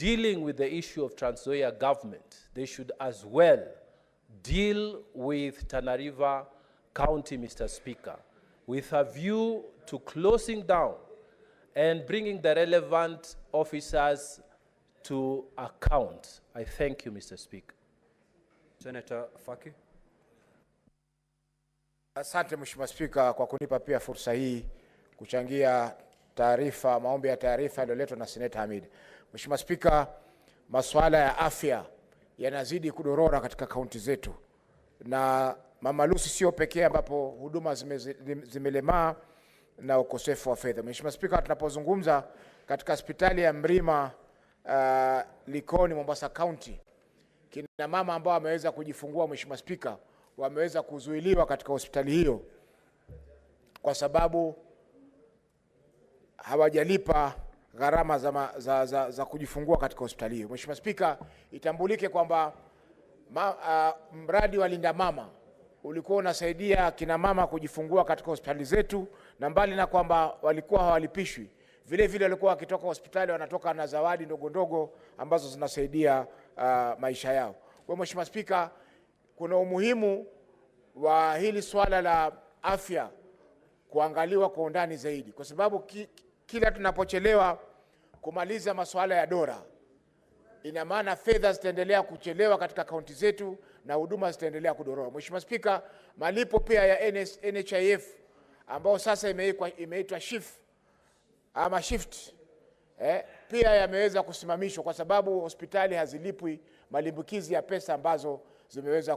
dealing with the issue of Trans Nzoia government, they should as well deal with Tana River County, Mr. Speaker, with a view to closing down and bringing the relevant officers to account. I thank you, Mr. Speaker. Senator Faki. Asante Mheshimiwa Spika kwa kunipa pia fursa hii kuchangia taarifa, maombi ya taarifa yaliyoletwa na Senator Hamid. Mheshimiwa Spika, masuala ya afya yanazidi kudorora katika kaunti zetu, na Mama Lucy sio pekee ambapo huduma zimelemaa na ukosefu wa fedha. Mheshimiwa Spika, tunapozungumza katika hospitali ya Mrima Likoni, Mombasa County, kina mama ambao wameweza kujifungua, Mheshimiwa Spika, wameweza kuzuiliwa katika hospitali hiyo kwa sababu hawajalipa gharama za kujifungua katika hospitali hiyo. Mheshimiwa Spika, itambulike kwamba mradi wa Linda Mama ulikuwa unasaidia kina mama kujifungua katika hospitali zetu, na mbali na kwamba walikuwa hawalipishwi, vile vile walikuwa wakitoka hospitali wanatoka na zawadi ndogo ndogo ambazo zinasaidia maisha yao. Kwa Mheshimiwa Spika, kuna umuhimu wa hili swala la afya kuangaliwa kwa undani zaidi, kwa sababu kila tunapochelewa kumaliza masuala ya dora, ina maana fedha zitaendelea kuchelewa katika kaunti zetu na huduma zitaendelea kudorora. Mheshimiwa Spika, malipo pia ya NHIF ambao sasa imeitwa shift pia yameweza kusimamishwa kwa sababu hospitali hazilipwi malimbukizi ya pesa ambazo zimeweza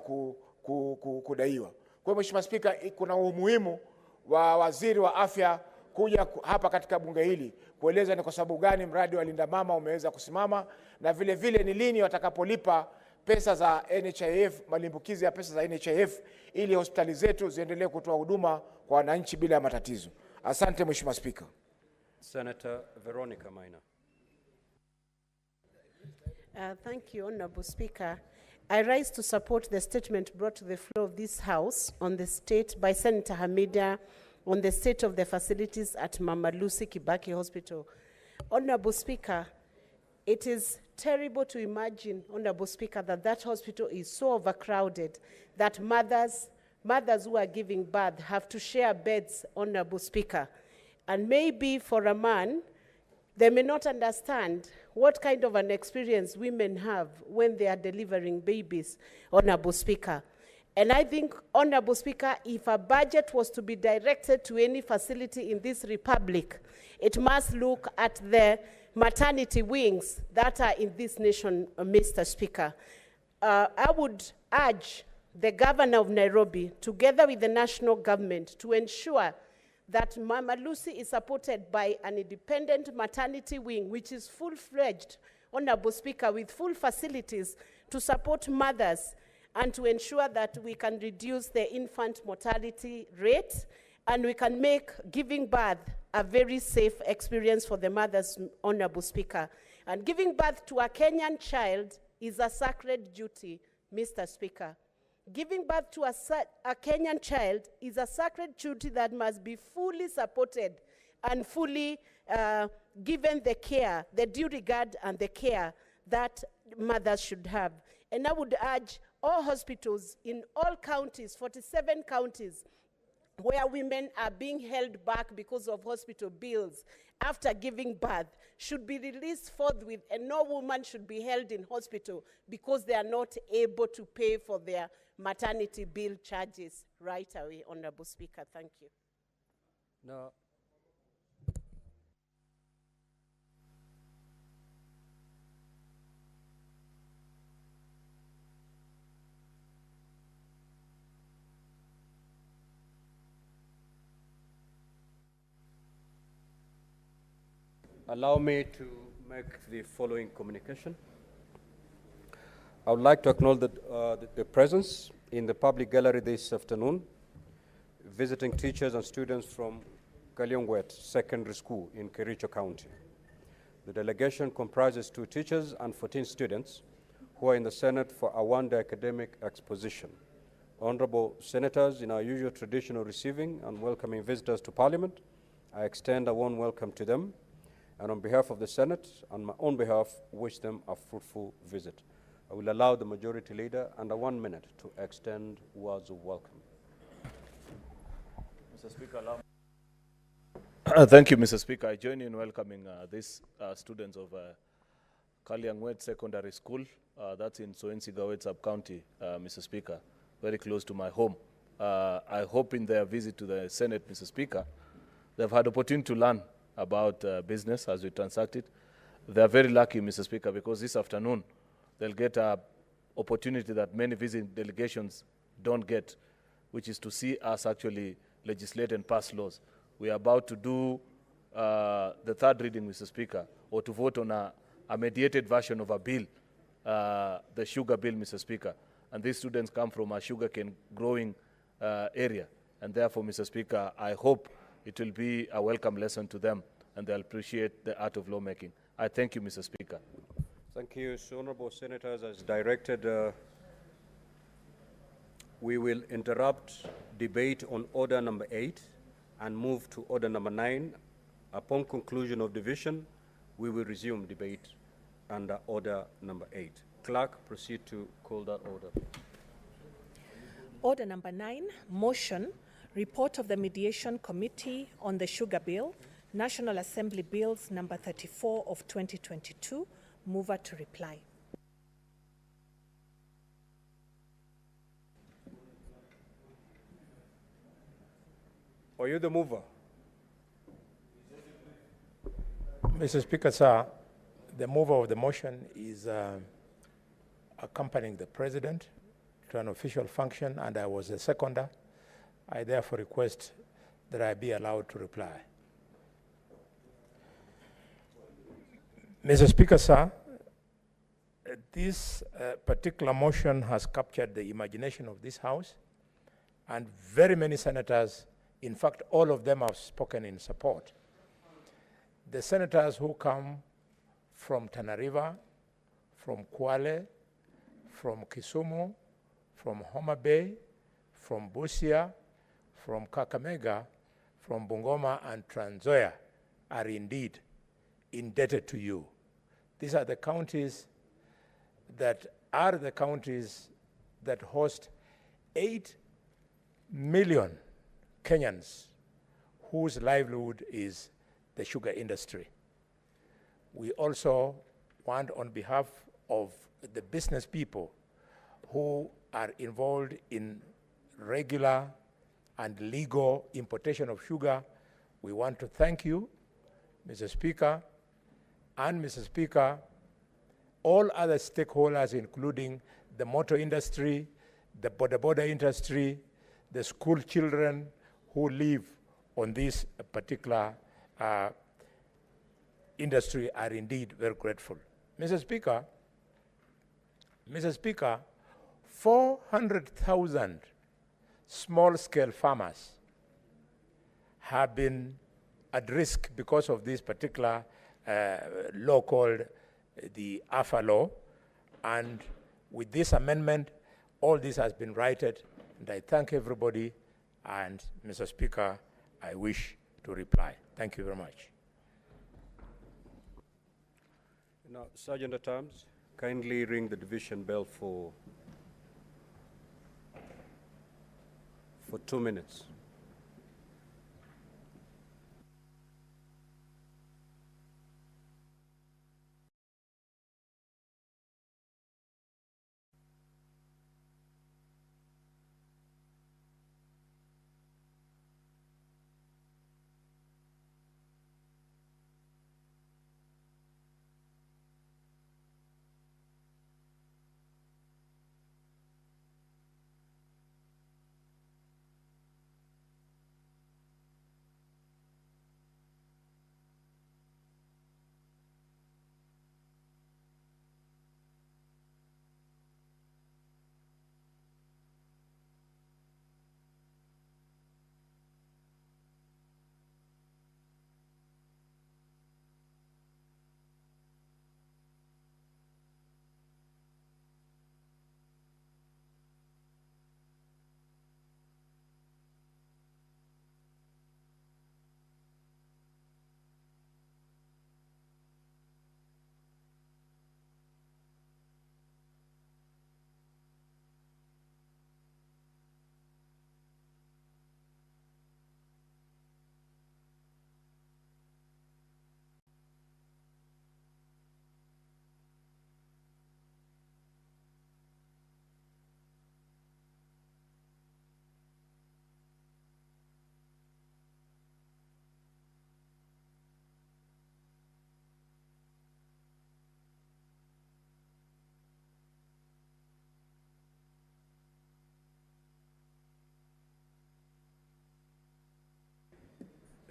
kudaiwa. Kwa Mheshimiwa Spika, kuna umuhimu wa waziri wa afya kuja hapa katika bunge hili kueleza ni kwa sababu gani mradi wa Linda Mama umeweza kusimama, na vile vile ni lini watakapolipa pesa za NHIF, malimbukizi ya pesa za NHIF, ili hospitali zetu ziendelee kutoa huduma kwa wananchi bila matatizo. Asante Mheshimiwa Spika. Senator Veronica Maina. Thank you, Honorable Speaker. I rise to support the statement brought to the floor of this House on the state by Senator Hamida on the state of the facilities at Mama Lucy Kibaki Hospital. Honorable Speaker, it is terrible to imagine, Honorable Speaker, that hospital is so overcrowded that mothers who are giving birth have to share beds, Honorable Speaker. And maybe for a man, they may not understand what kind of an experience women have when they are delivering babies, Honorable Speaker. And I think, Honorable Speaker, if a budget was to be directed to any facility in this republic, it must look at the maternity wings that are in this nation, Mr. Speaker. I would urge the governor of Nairobi, together with the national government, to ensure that Mama Lucy is supported by an independent maternity wing, which is full-fledged, Honorable Speaker, with full facilities to support mothers and to ensure that we can reduce the infant mortality rate and we can make giving birth a very safe experience for the mothers, Honorable Speaker. And giving birth to a Kenyan child is a sacred duty, Mr. Speaker. Giving birth to a Kenyan child is a sacred duty that must be fully supported and fully given the care, the due regard and the care that mothers should have. And I would urge all hospitals in all counties, 47 counties, where women are being held back because of hospital bills after giving birth, should be released forthwith, and no woman should be held in hospital because they are not able to pay for their maternity bill charges right away, Honorable Speaker. Thank you. No. Allow me to make the following communication. I would like to acknowledge the presence in the public gallery this afternoon, visiting teachers and students from Kaliongwet Secondary School in Kericho County. The delegation comprises 2 teachers and 14 students who are in the Senate for a one-day academic exposition. Honorable Senators, in our usual tradition of receiving and welcoming visitors to Parliament, I extend a warm welcome to them and on behalf of the Senate, on my own behalf, wish them a fruitful visit. I will allow the Majority Leader under 1 minute to extend words of welcome. Mr. Speaker, thank you, Mr. Speaker. I join you in welcoming these students of Kaliangwet Secondary School. That's in Soensigawet Sub-County, Mr. Speaker, very close to my home. I hope in their visit to the Senate, Mr. Speaker, they've had opportunity to learn about business as we transact it. They're very lucky, Mr. Speaker, because this afternoon they'll get an opportunity that many visiting delegations don't get, which is to see us actually legislate and pass laws. We are about to do the third reading, Mr. Speaker, or to vote on a mediated version of a bill, the sugar bill, Mr. Speaker. And these students come from a sugarcane growing area. And therefore, Mr. Speaker, I hope it will be a welcome lesson to them and they'll appreciate the art of lawmaking. I thank you, Mr. Speaker. Thank you, so honorable senators. As directed, we will interrupt debate on order number 8 and move to order number 9. Upon conclusion of division, we will resume debate under order number 8. Clerk, proceed to call that order. Order number 9, motion, report of the Mediation Committee on the Sugar Bill, National Assembly Bills number 34 of 2022. Mover to reply. Are you the mover? Mr. Speaker, sir, the mover of the motion is accompanying the President to an official function, and I was a seconder. I therefore request that I be allowed to reply. Mr. Speaker, sir, this particular motion has captured the imagination of this House, and very many senators, in fact, all of them have spoken in support. The senators who come from Tana River, from Kwale, from Kisumu, from Homa Bay, from Busia, from Kakamega, from Bungoma and Trans Nzoia are indeed indebted to you. These are the counties that host 8 million Kenyans whose livelihood is the sugar industry. We also want, on behalf of the business people who are involved in regular and legal importation of sugar, we want to thank you, Mr. Speaker, and Mr. Speaker, all other stakeholders, including the motor industry, the border industry, the school children who live on this particular industry are indeed very grateful. Mr. Speaker, 400,000 small-scale farmers have been at risk because of this particular law called the AFA law, and with this amendment, all this has been righted, and I thank everybody, and Mr. Speaker, I wish to reply. Thank you very much. Now, Sergeant at Arms, kindly ring the division bell for 2 minutes.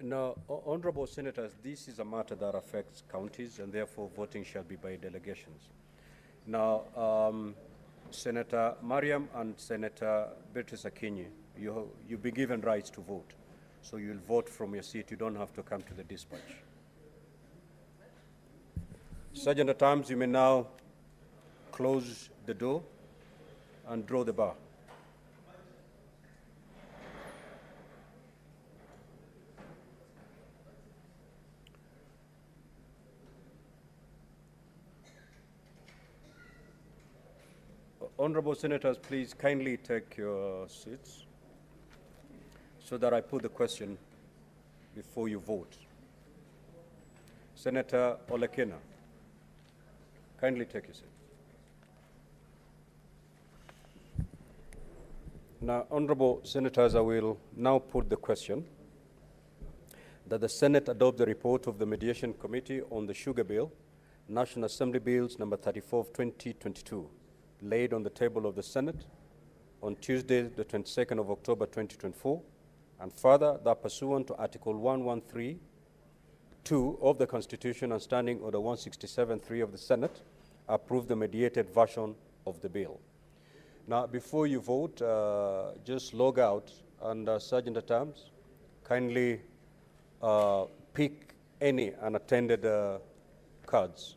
Now, honorable senators, this is a matter that affects counties, and therefore voting shall be by delegations. Now, Senator Mariam and Senator Beatrice Akinyi, you've been given rights to vote. So you'll vote from your seat. You don't have to come to the dispatch. Sergeant at Arms, you may now close the door and draw the bar. Honorable senators, please kindly take your seats so that I put the question before you vote. Senator Olekina, kindly take your seat. Now, honorable senators, I will now put the question that the Senate adopt the report of the Mediation Committee on the Sugar Bill, National Assembly Bills number 34 of 2022, laid on the table of the Senate on Tuesday, the 22nd of October 2024, and further that pursuant to Article 113(2) of the Constitution and Standing Order 167(3) of the Senate, approve the mediated version of the bill. Now, before you vote, just log out, and Sergeant at Arms, kindly pick any unattended cards.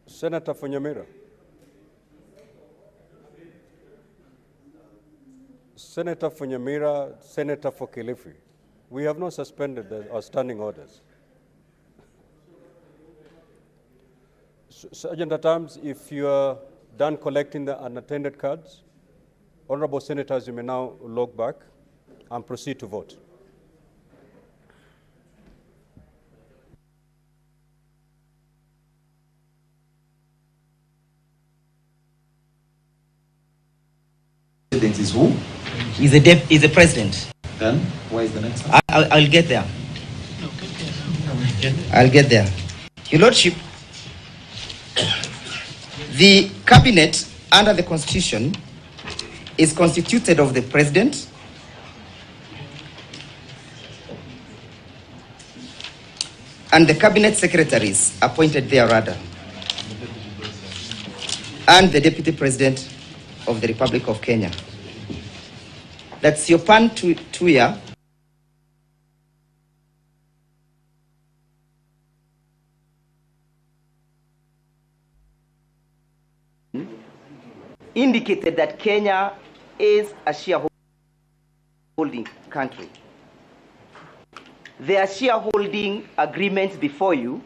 Senator Funyamira. Senator Funyamira, Senator for Kilifi. We have not suspended our standing orders. Sergeant at Arms, if you are done collecting the unattended cards, honorable senators, you may now log back and proceed to vote. Is who? Is the president. Then where is the next one? I'll get there. I'll get there. Your Lordship, the cabinet under the Constitution is constituted of the president, and the cabinet secretaries appointed thereafter, and the deputy president of the Republic of Kenya. That's Yopan Tuya, indicated that Kenya is a shareholding country. There are shareholding agreements before you